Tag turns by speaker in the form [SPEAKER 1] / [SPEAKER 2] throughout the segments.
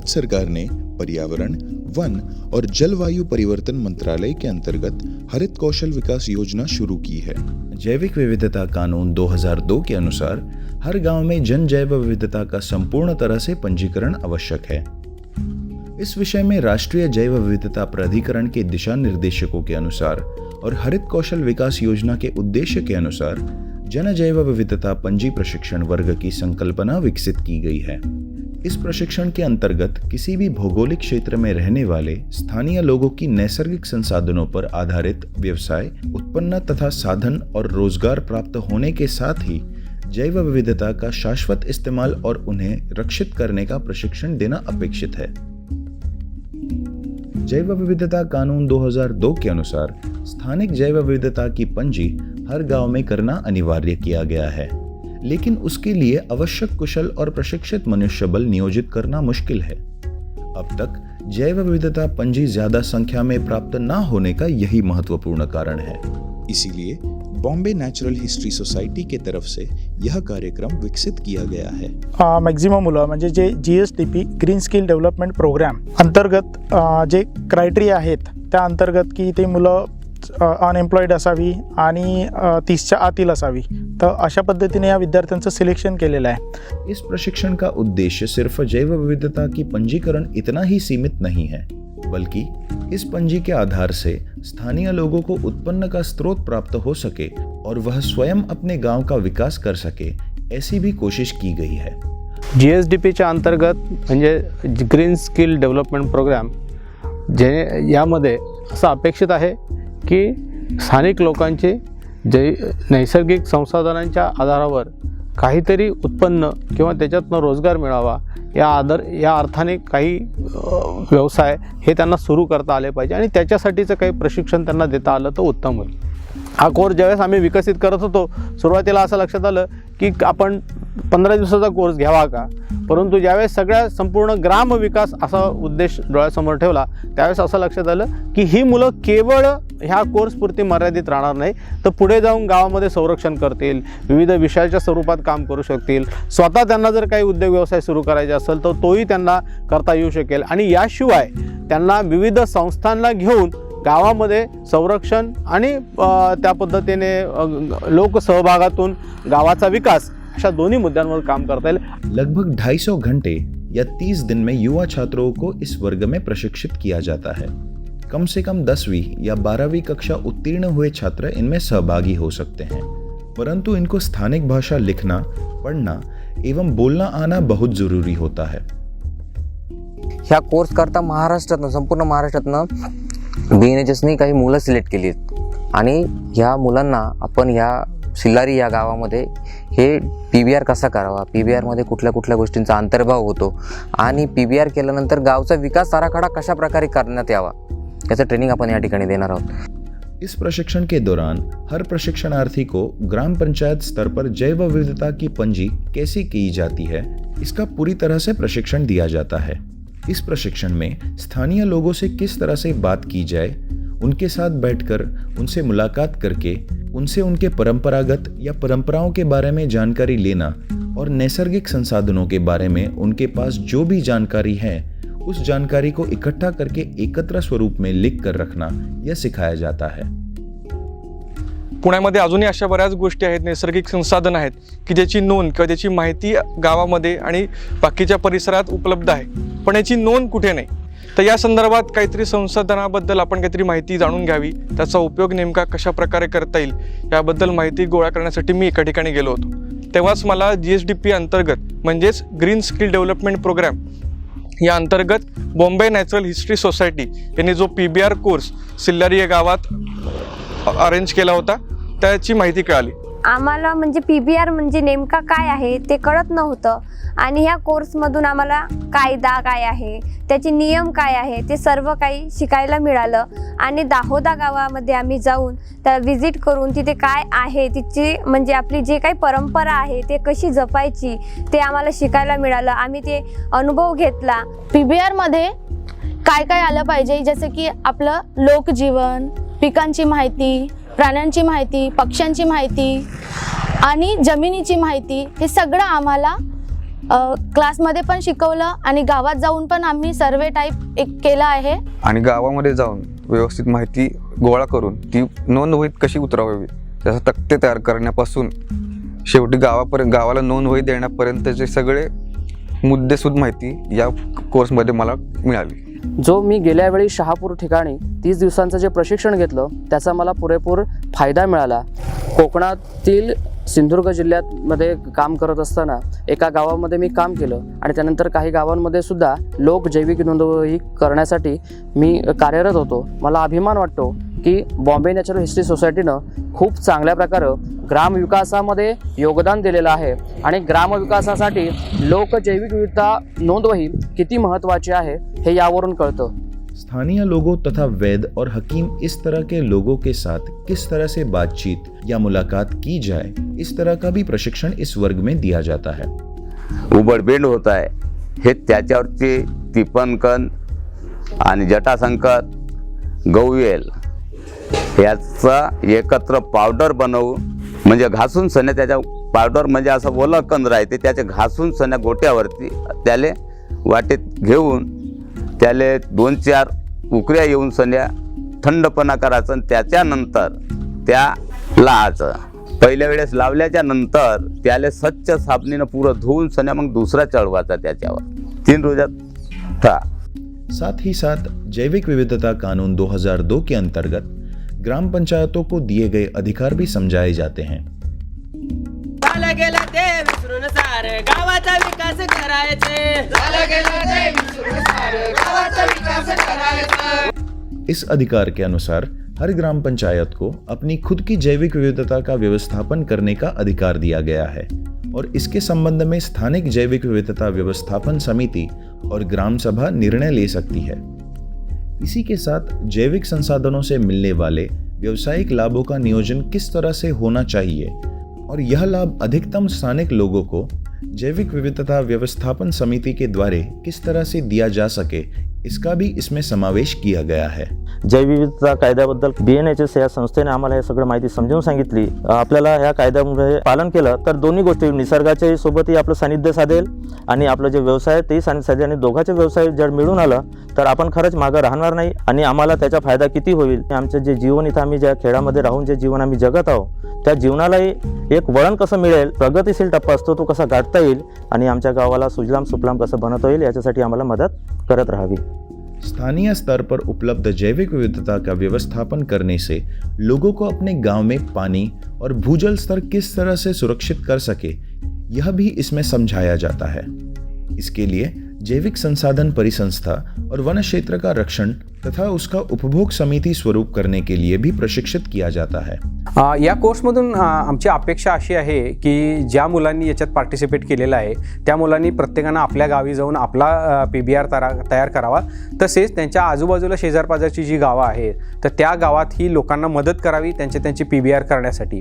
[SPEAKER 1] भारत सरकार ने पर्यावरण, वन और जलवायु परिवर्तन मंत्रालय के अंतर्गत हरित कौशल विकास योजना शुरू की है। जैविक विविधता कानून 2002 के अनुसार हर गांव में जन जैव विविधता का संपूर्ण तरह से पंजीकरण आवश्यक है। इस विषय में राष्ट्रीय जैव विविधता प्राधिकरण के दिशा निर्देशकों के अनुसार और हरित कौशल विकास योजना के उद्देश्य के अनुसार जन जैव विविधता पंजी प्रशिक्षण वर्ग की संकल्पना विकसित की गई है। इस प्रशिक्षण के अंतर्गत किसी भी भौगोलिक क्षेत्र में रहने वाले स्थानीय लोगों की नैसर्गिक संसाधनों पर आधारित व्यवसाय, उत्पन्न तथा साधन और रोजगार प्राप्त होने के साथ ही जैव विविधता का शाश्वत इस्तेमाल और उन्हें रक्षित करने का प्रशिक्षण देना अपेक्षित है। जैव विविधता कानून 2002 के अनुसार स्थानिक जैव विविधता की पंजी हर गांव में करना अनिवार्य किया गया है, लेकिन उसके लिए आवश्यक कुशल और प्रशिक्षित मनुष्यबल नियोजित करना मुश्किल है। अब तक जैव विविधता पंजी ज्यादा संख्या में प्राप्त न होने का यही महत्वपूर्ण कारण है। इसीलिए बॉम्बे नेचुरल हिस्ट्री सोसायटी के तरफ से यह कार्यक्रम विकसित किया गया है।
[SPEAKER 2] मॅक्झिमम मुलं म्हणजे जे GSDP green skill development program अंतर्गत जे क्रायटेरिया आहेत त्या अंतर्गत की ते मुलं अनएम्प्लॉईड असावी आणि 30च्या आतील असावी, तर अशा पद्धतीने या विद्यार्थ्यांचं सिलेक्शन केलेलं आहे।
[SPEAKER 1] इस प्रशिक्षण का उद्देश्य सिर्फ जैव विविधता की पंजीकरण इतना ही सीमित नहीं है, बल्कि इस पंजी के आधार से स्थानीय लोगों को उत्पन्न का स्रोत प्राप्त हो सके और वह स्वयं अपने गांव का विकास कर सके, ऐसी भी कोशिश की गई है।
[SPEAKER 3] GSDPच्या अंतर्गत म्हणजे ग्रीन स्किल डेव्हलपमेंट प्रोग्राम जे यामध्ये असं अपेक्षित आहे की स्थानिक लोकांचे नैसर्गिक संसाधनांच्या आधारावर काहीतरी उत्पन्न किंवा त्याच्यातनं रोजगार मिळावा या अर्थाने काही व्यवसाय हे त्यांना सुरू करता आले पाहिजे आणि त्याच्यासाठीचं काही प्रशिक्षण त्यांना देता आलं तर उत्तम होईल। हा कोर्स ज्यावेळेस आम्ही विकसित करत होतो सुरुवातीला असं लक्षात आलं की आपण 15 दिवसाचा कोर्स घ्यावा का, परंतु ज्यावेळेस सगळ्या संपूर्ण ग्राम विकास असा उद्देश डोळ्यासमोर ठेवला त्यावेळेस असं लक्षात आलं की ही मुलं केवळ ह्या कोर्सपुरती मर्यादित राहणार नाही, तर पुढे जाऊन गावामध्ये संरक्षण करतील, विविध विषयाच्या स्वरूपात काम करू शकतील, स्वतः त्यांना जर काही उद्योग व्यवसाय सुरू करायचे असेल तर तोही त्यांना करता येऊ शकेल आणि याशिवाय त्यांना विविध संस्थांना घेऊन गावामध्ये संरक्षण आणि त्या पद्धतीने लोकसहभागातून गावाचा विकास अशा दोनों मुद्द्यांवर काम करता है।
[SPEAKER 1] लगभग 250 घंटे या 30 दिन में युवा छात्रों को इस वर्ग में प्रशिक्षित किया जाता है। कम से कम 10वीं या 12वीं कक्षा उत्तीर्ण हुए छात्र इनमें सहभागी हो सकते हैं, परंतु इनको स्थानिक भाषा लिखना, पढ़ना एवं बोलना आना बहुत जरूरी होता है।
[SPEAKER 4] ह्या कोर्स करता महाराष्ट्रातनं संपूर्ण महाराष्ट्रातनं BNHSनी काही मुलं सिलेक्ट केली आहेत आणि ह्या मुलांना आपण ह्या सिल्लारी या गावामध्ये हे PBR कसा करावा, PBR मध्ये कुठल्या कुठल्या गोष्टींचा अंतर्भाव होतो आणि PBR केल्यानंतर गावचा विकास आराखडा कशा प्रकारे करण्यात यावा याचं ट्रेनिंग आपण या ठिकाणी देणार आहोत।
[SPEAKER 1] इस प्रशिक्षण के दौरान हर प्रशिक्षणार्थी को ग्राम पंचायत स्तर पर जैव विविधता की पंजी कैसे की जाती है इसका पूरी तरह से प्रशिक्षण दिया जाता है। इस प्रशिक्षण में स्थानीय लोगों से किस तरह से बात की जाए, उनके साथ बैठकर उनसे मुलाकात करके उनसे उनके परंपरागत या परंपराओं के बारे में जानकारी लेना और नैसर्गिक संसाधनों के बारे में उनके पास जो भी जानकारी है उस जानकारी को इकट्ठा करके एकत्र स्वरूप में लिख कर रखना यह सिखाया जाता है।
[SPEAKER 5] पुण्यामध्ये अजूनही अशा बऱ्याच गोष्टी आहेत, नैसर्गिक संसाधन आहेत की ज्याची नोंद किंवा त्याची माहिती गावामध्ये आणि बाकीच्या परिसरात उपलब्ध आहे, पण याची नोंद कुठे नाही। तर या संदर्भात काहीतरी संसाधनाबद्दल आपण काहीतरी माहिती जाणून घ्यावी, त्याचा उपयोग नेमका कशा प्रकारे करता येईल याबद्दल माहिती गोळा करण्यासाठी मी एका ठिकाणी गेलो होतो। तेव्हाच मला GSDP अंतर्गत म्हणजेच ग्रीन स्किल डेव्हलपमेंट प्रोग्राम या अंतर्गत बॉम्बे नॅचरल हिस्ट्री सोसायटी यांनी जो PBR कोर्स सिल्लारी या गावात अरेंज केला होता त्याची माहिती कळाली।
[SPEAKER 6] आम्हाला म्हणजे PBR म्हणजे नेमका काय आहे ते कळत नव्हतं आणि ह्या कोर्समधून आम्हाला कायदा काय आहे, त्याचे नियम काय आहे ते सर्व काही शिकायला मिळालं आणि दाहोदा गावामध्ये आम्ही जाऊन त्या विजिट करून तिथे काय आहे, तिची म्हणजे आपली जे काही परंपरा आहे ते कशी जपायची ते आम्हाला शिकायला मिळालं। आम्ही ते अनुभव घेतला।
[SPEAKER 7] PBR मध्ये काय काय आलं पाहिजे, जसे की आपलं लोकजीवन, पिकांची माहिती, प्राण्यांची माहिती, पक्ष्यांची माहिती आणि जमिनीची माहिती, हे सगळं आम्हाला क्लासमध्ये पण शिकवलं आणि गावात जाऊन पण आम्ही सर्वे टाईप एक केला आहे.
[SPEAKER 8] आणि गावामध्ये जाऊन व्यवस्थित माहिती गोळा करून ती नोंदवहीत कशी उतरवावी त्याचा तक्ते तयार करण्यापासून शेवटी गावाला नोंदवही देण्यापर्यंतचे सगळे मुद्देसूद माहिती या कोर्समध्ये मला मिळाली.
[SPEAKER 9] जो मी गेल्या वेळी शहापूर ठिकाणी 30 दिवसांचं जे प्रशिक्षण घेतलं त्याचा मला पुरेपूर फायदा मिळाला. कोकणातील सिंधुदुर्ग जिल्ह्यामध्ये काम करत असताना एका गावामध्ये मी काम केलं आणि त्यानंतर काही गावांमध्ये सुद्धा लोक जैविक नोंदवही करण्यासाठी मी कार्यरत होतो. मला अभिमान वाटतो की बॉम्बे नॅचरल हिस्ट्री सोसायटीनं खूप चांगल्या प्रकारे ग्रामविकासामध्ये योगदान दिलेलं आहे आणि ग्रामविकासासाठी लोक जैविक विविधता नोंदवही किती महत्त्वाची आहे हे यावरून कळतं.
[SPEAKER 1] स्थानीय लोगों तथा वैद्य और हकीम इस तरह के लोगों के साथ किस तरह से बातचीत या मुलाकात की जाए, इस तरह का भी प्रशिक्षण इस वर्ग में दिया जाता है.
[SPEAKER 10] उबडबेंड होत आहे हे त्याच्यावरची टिपणकन आणि जटासंकट गौवेल याचा एकत्र पावडर बनवू म्हणजे घासून सण्या त्याच्या पावडर म्हणजे असं ओलं कंद राहते त्याचे घासून सण्या गोट्यावरती त्याले वाटेत घेऊन त्याले 2-4 उकऱ्या येऊन सण्या थंडपणा करायचं आणि त्याच्यानंतर त्या लावायचं. पहिल्या वेळेस लावल्याच्या नंतर त्याले स्वच्छ साबणीनं पुरं धुवून सण्या मग दुसरा चढवायचा त्याच्यावर 3 रोजात था.
[SPEAKER 1] साथ ही साथ जैविक विविधता कानून 2002 के अंतर्गत ग्राम पंचायतों को दिए गए अधिकार भी समझाए जाते हैं. इस अधिकार के अनुसार हर ग्राम पंचायत को अपनी खुद की जैविक विविधता का व्यवस्थापन करने का अधिकार दिया गया है और इसके संबंध में स्थानिक जैविक विविधता व्यवस्थापन समिति और ग्राम सभा निर्णय ले सकती है. इसी के साथ जैविक संसाधनों से मिलने वाले व्यावसायिक लाभों का नियोजन किस तरह से होना चाहिए और यह लाभ अधिकतम स्थानिक लोगों को जैविक विविधता व्यवस्थापन समिति के द्वारा किस तरह से दिया जा सके, इसका भी इसमें समावेश किया गया है.
[SPEAKER 11] जैव विविधता कायद्याबद्दल BNHS या संस्थेने आम्हाला हे सगळं माहिती समजून सांगितली. आपल्याला ह्या कायद्यामध्ये पालन केलं तर दोन्ही गोष्टी निसर्गाच्या सोबतही आपलं सानिध्य साधेल आणि आपलं जे व्यवसाय आहे तेही सानिध्य साधेल आणि दोघांचे व्यवसाय जर मिळून आलं तर आपण खरंच मागं राहणार नाही आणि आम्हाला त्याचा फायदा किती होईल. आमचं जे जीवन इथं आम्ही ज्या खेळामध्ये राहून जे जीवन आम्ही जगत आहोत त्या जीवनालाही एक वळण कसं मिळेल, प्रगतिशील टप्पा असतो तो कसा गाठता येईल आणि आमच्या गावाला सुजलाम सुफलाम कसं बनवता येईल याच्यासाठी आम्हाला मदत करत राहावी.
[SPEAKER 1] स्थानीय स्तर पर उपलब्ध जैविक विविधता का व्यवस्थापन करने से लोगों को अपने गांव में पानी और भूजल स्तर किस तरह से सुरक्षित कर सके, यह भी इसमें समझाया जाता है. इसके लिए जैविक संसाधन परिसंस्था और वन क्षेत्र का रक्षण तथा उसका उपभोग समिति स्वरूप करने के लिए भी प्रशिक्षित किया जाता है.
[SPEAKER 12] या कोर्समधून आमची अपेक्षा अशी आहे की ज्या मुलांनी याच्यात पार्टिसिपेट केलेलं आहे त्या मुलांनी प्रत्येकानं आपल्या गावी जाऊन आपला PBR तयार करावा. तसेच त्यांच्या आजूबाजूला शेजारपाजारची जी गावं आहेत तर त्या गावात ही लोकांना मदत करावी त्यांची PBR करण्यासाठी.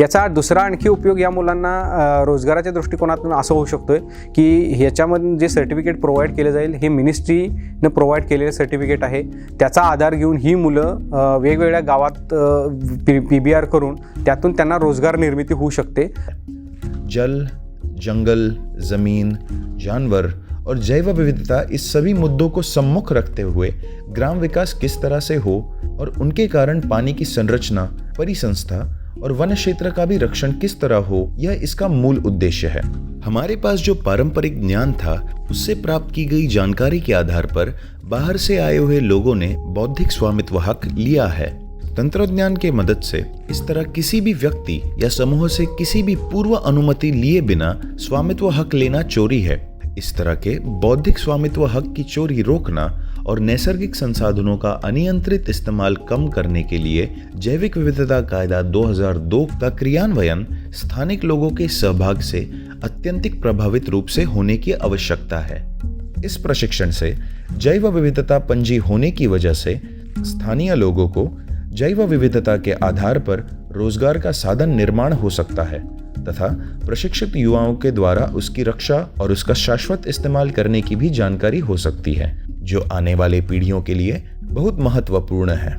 [SPEAKER 12] याचा दुसरा आणखी उपयोग या मुलांना रोजगाराच्या दृष्टिकोनातून असं होऊ शकतो की ह्याच्यामधून जे सर्टिफिकेट प्रोव्हाइड केलं जाईल हे मिनिस्ट्रीनं प्रोव्हाइड केलेलं सर्टिफिकेट आहे. त्याचा आधार घेऊन ही मुलं वेगवेगळ्या गावात PBR करून त्यातून त्यांना रोजगार निर्मिती होऊ शकते.
[SPEAKER 1] जल, जंगल, जमीन, जानवर और जैव विविधता इस सभी मुद्दों को सम्मुख रखते हुए ग्राम विकास किस तरह से हो और उनके कारण पानी की संरचना, परिसंस्था और वन क्षेत्र का भी रक्षण किस तरह हो, यह इसका मूल उद्देश्य है. हमारे पास जो पारंपरिक ज्ञान था उससे प्राप्त की गई जानकारी के आधार पर बाहर से आए हुए लोगों ने बौद्धिक स्वामित्व हक लिया है. तंत्रज्ञान के मदद से इस तरह किसी भी व्यक्ति या समूह से किसी भी पूर्व अनुमति लिए बिना स्वामित्व हक लेना चोरी है. इस तरह के बौद्धिक स्वामित्व हक की चोरी रोकना और नैसर्गिक संसाधनों का अनियंत्रित इस्तेमाल कम करने के लिए जैविक विविधता कायदा 2002 का क्रियान्वयन स्थानिक लोगों के सहभाग से अत्यंतिक प्रभावित रूप से होने की आवश्यकता है. इस प्रशिक्षण से जैव विविधता पंजी होने की वजह से स्थानीय लोगों को जैव विविधता के आधार पर रोजगार का साधन निर्माण हो सकता है तथा प्रशिक्षित युवाओं के द्वारा उसकी रक्षा और उसका शाश्वत इस्तेमाल करने की भी जानकारी हो सकती है, जो आने वाले पीढ़ियों के लिए बहुत महत्वपूर्ण है.